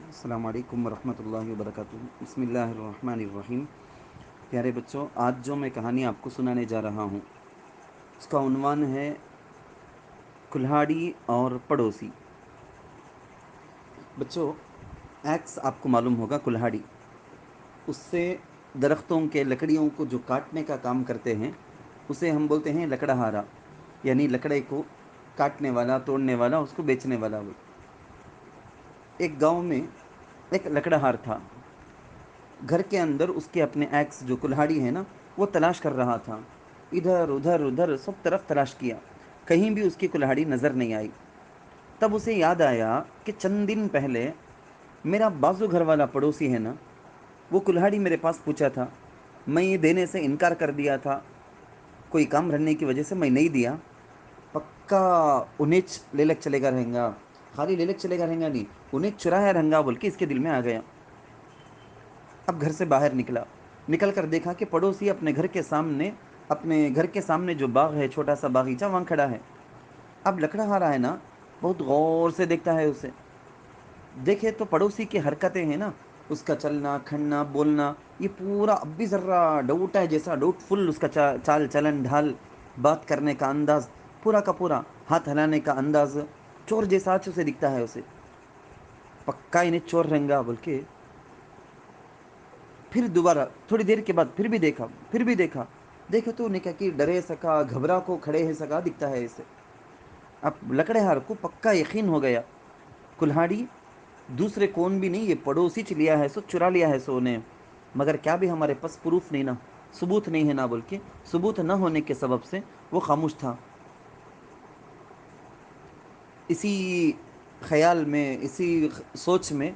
अस्सलाम वालेकुम वरहमतुल्लाहि वबरकातुहू। बिस्मिल्लाहिर्रहमानिर्रहीम। प्यारे बच्चों, आज जो मैं कहानी आपको सुनाने जा रहा हूँ उसका उन्वान है कुल्हाड़ी और पड़ोसी। बच्चों, एक्स आपको मालूम होगा, कुल्हाड़ी, उससे दरख्तों के लकड़ियों को जो काटने का काम करते हैं उसे हम बोलते हैं लकड़हारा, यानी लकड़े को काटने वाला, तोड़ने वाला, उसको बेचने वाला। वो एक गांव में एक लकड़हार था। घर के अंदर उसके अपने एक्स जो कुल्हाड़ी है ना, वो तलाश कर रहा था। इधर उधर उधर सब तरफ तलाश किया, कहीं भी उसकी कुल्हाड़ी नज़र नहीं आई। तब उसे याद आया कि चंद दिन पहले मेरा बाजू घर वाला पड़ोसी है ना, वो कुल्हाड़ी मेरे पास पूछा था, मैं ये देने से इनकार कर दिया था, कोई काम रहने की वजह से मैं नहीं दिया। पक्का उन्हें ले लग चलेगा रहेगा, खाली ले लग चलेगा रहेगा नहीं, उन्हें चुराया रहेगा बोल के इसके दिल में आ गया। अब घर से बाहर निकला, निकल कर देखा कि पड़ोसी अपने घर के सामने, अपने घर के सामने जो बाग है, छोटा सा बागीचा, वहाँ खड़ा है। अब लकड़हारा है ना, बहुत गौर से देखता है उसे। देखे तो पड़ोसी की हरकतें हैं ना, उसका चलना खड़ना बोलना, ये पूरा अब भी ज़र्रा डाउट है जैसा, डाउटफुल उसका चाल चलन ढाल, बात करने का अंदाज, पूरा का पूरा हाथ हिलाने का अंदाज चोर जैसा आज उसे दिखता है उसे। पक्का इन्हें चोर रहेंगा बोल के फिर दोबारा थोड़ी देर के बाद फिर भी देखा, फिर भी देखा। देखे तो उन्हें क्या कि डरे सका, घबरा को खड़े है सका दिखता है इसे। अब लकड़ेहार को पक्का यकीन हो गया, कुल्हाड़ी दूसरे कौन भी नहीं, ये पड़ोसी च लिया है सो, चुरा लिया है सो ने। मगर क्या भी हमारे पास प्रूफ नहीं ना, सबूत नहीं है ना बोल के, सबूत न होने के सबब से वो खामोश था। इसी ख्याल में, इसी सोच में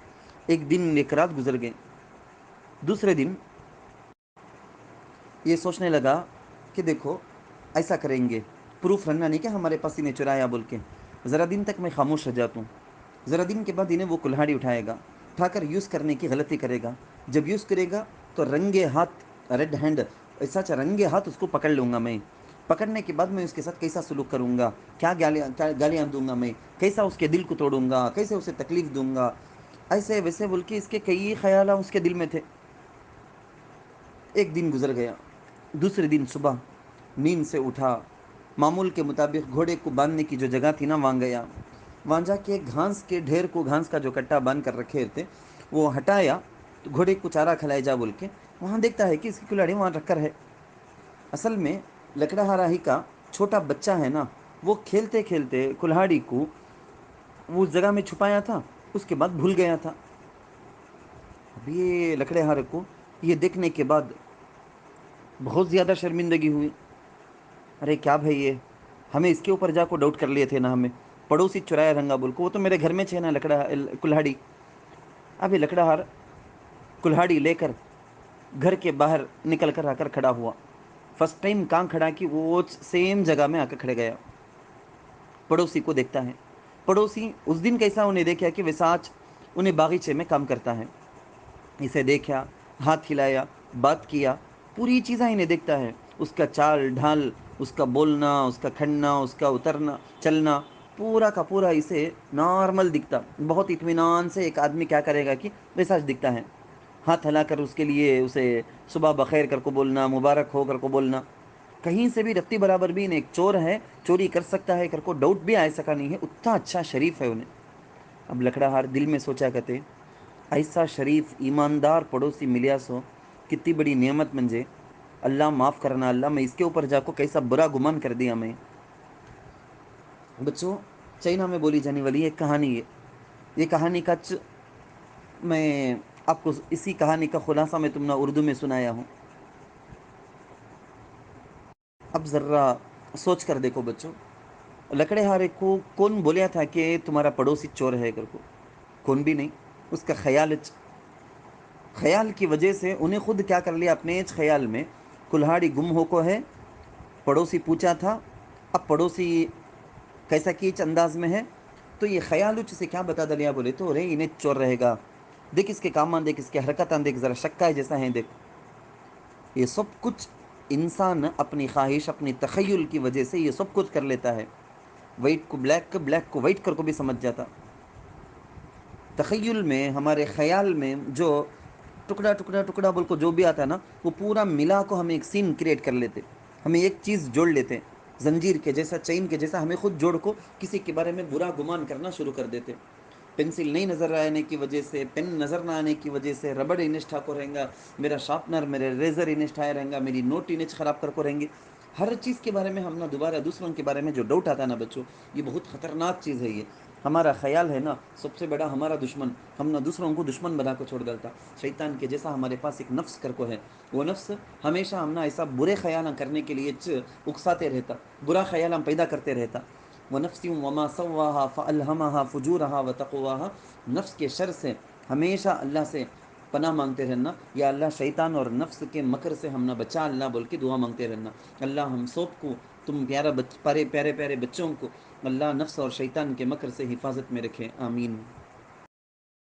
एक दिन एक रात गुजर गए। दूसरे दिन ये सोचने लगा कि देखो, ऐसा करेंगे, प्रूफ रखना नहीं कि हमारे पास इन्हें चुराया बोल के, ज़रा दिन तक मैं खामोश रह जाता हूँ। ज़रा दिन के बाद इन्हें वो कुल्हाड़ी उठाएगा, उठाकर यूज़ करने की गलती करेगा। जब यूज़ करेगा तो रंगे हाथ, रेड हैंड, ऐसा रंगे हाथ उसको पकड़ लूँगा मैं। पकड़ने के बाद मैं उसके साथ कैसा सलूक करूँगा, क्या गालियाँ दूंगा मैं, कैसा उसके दिल को तोड़ूंगा, कैसे उसे तकलीफ़ दूंगा, ऐसे वैसे बोल के इसके कई ख्याल उसके दिल में थे। एक दिन गुजर गया। दूसरे दिन सुबह नींद से उठा, मामूल के मुताबिक घोड़े को बांधने की जो जगह थी ना, वहाँ गया। वहाँ जाके घास के ढेर को, घास का जो कट्टा बांध कर रखे थे वो हटाया, तो घोड़े को चारा खिलाए जा बोल के वहाँ देखता है कि इसकी कुल्हाड़ी वहाँ रखकर है। असल में लकड़हारा ही का छोटा बच्चा है ना, वो खेलते खेलते कुल्हाड़ी को वो उस जगह में छुपाया था, उसके बाद भूल गया था। अब ये लकड़हारे को ये देखने के बाद बहुत ज़्यादा शर्मिंदगी हुई। अरे क्या भाई, ये हमें इसके ऊपर जाको डाउट कर लिए थे ना, हमें पड़ोसी चुराया रंगा बोल को, वो तो मेरे घर में छे ना लकड़ा कुल्हाड़ी। अब ये लकड़हार कुल्हाड़ी लेकर घर के बाहर निकल कर आकर खड़ा हुआ। फर्स्ट टाइम कहाँ खड़ा कि वो सेम जगह में आकर खड़े गया। पड़ोसी को देखता है। पड़ोसी उस दिन कैसा उन्हें देखा कि वैसा आज उन्हें बागीचे में काम करता है। इसे देखा, हाथ हिलाया, बात किया, पूरी चीज़ें इन्हें देखता है। उसका चाल ढाल, उसका बोलना, उसका खड़ना, उसका उतरना चलना, पूरा का पूरा इसे नॉर्मल दिखता। बहुत इत्मीनान से एक आदमी क्या करेगा कि वैसा दिखता है। हाथ हिलाकर उसके लिए उसे सुबह बखैर कर को बोलना, मुबारक हो कर को बोलना, कहीं से भी रत्ती बराबर भी नहीं। एक चोर है, चोरी कर सकता है कर को डाउट भी आ सका नहीं है, उतना अच्छा शरीफ है उन्हें। अब लकड़ाहार दिल में सोचा करते, ऐसा शरीफ ईमानदार पड़ोसी मिलिया सो कितनी बड़ी नेमत मंजे। अल्लाह माफ़ करना, अल्लाह मैं इसके ऊपर जाको कैसा बुरा गुमान कर दिया मैं। बच्चों, चाइना में बोली जाने वाली एक कहानी है। ये कहानी का मैं आपको इसी कहानी का खुलासा मैं तुमने उर्दू में सुनाया हूँ। अब ज़रा सोच कर देखो बच्चों, लकड़ेहारे को कौन बोलिया था कि तुम्हारा पड़ोसी चोर है कर को? कौन भी नहीं। उसका ख्याल, ख्याल की वजह से उन्हें खुद क्या कर लिया, अपने इस ख्याल में कुल्हाड़ी गुम हो को है, पड़ोसी पूछा था। अब पड़ोसी कैसा कीच अंदाज में है, तो ये ख्याल उच से क्या बता दिया, बोले तो अरे इन्हें चोर रहेगा, देख इसके काम, देख इसके हरकत, देख ज़रा शक्का है जैसा है देख। ये सब कुछ इंसान अपनी ख्वाहिश, अपनी तखय्युल की वजह से ये सब कुछ कर लेता है। वाइट को ब्लैक, ब्लैक को वाइट कर को भी समझ जाता। تخیل میں، ہمارے خیال میں جو ٹکڑا ٹکڑا ٹکڑا بول کو جو بھی آتا ہے نا، وہ پورا ملا کو ہم ایک سین کریٹ کر لیتے، ہمیں ایک چیز جوڑ لیتے، زنجیر کے جیسا، چین کے جیسا، ہمیں خود جوڑ کو کسی کے بارے میں برا گمان کرنا شروع کر دیتے۔ پینسل نہیں نظر آنے کی وجہ سے، پین نظر نہ آنے کی وجہ سے، ربڑ انچ ٹھاکو رہیں گا، میرا شارپنر، میرے ریزر انچ ٹھایا رہیں گا، میری نوٹ انچ خراب کر کو رہیں گے۔ ہر چیز کے بارے میں ہم نہ دوبارہ دوسروں کے بارے میں جو ڈاؤٹ آتا ہے نا بچوں، یہ بہت خطرناک چیز ہے۔ یہ ہمارا خیال ہے نا سب سے بڑا ہمارا دشمن، ہم نہ دوسروں کو دشمن بنا کو چھوڑ ڈالتا۔ شیطان کے جیسا ہمارے پاس ایک نفس کر کو ہے، وہ نفس ہمیشہ ہم نہ ایسا برے خیال کرنے کے لیے اکساتے رہتا، برا خیال ہم پیدا کرتے رہتا۔ وَنَفْسٍ وَمَا سَوَّاهَا فَأَلْهَمَهَا فُجُورَهَا وَتَقْوَاهَا، نفس کے شر سے ہمیشہ اللہ سے پناہ مانگتے رہنا، یا اللہ شیطان اور نفس کے مکر سے ہم نہ بچا اللہ بول کے دعا مانگتے رہنا۔ اللہ ہم سب کو، تم پیارے پیارے بچوں کو اللہ نفس اور شیطان کے مکر سے حفاظت میں رکھے، آمین۔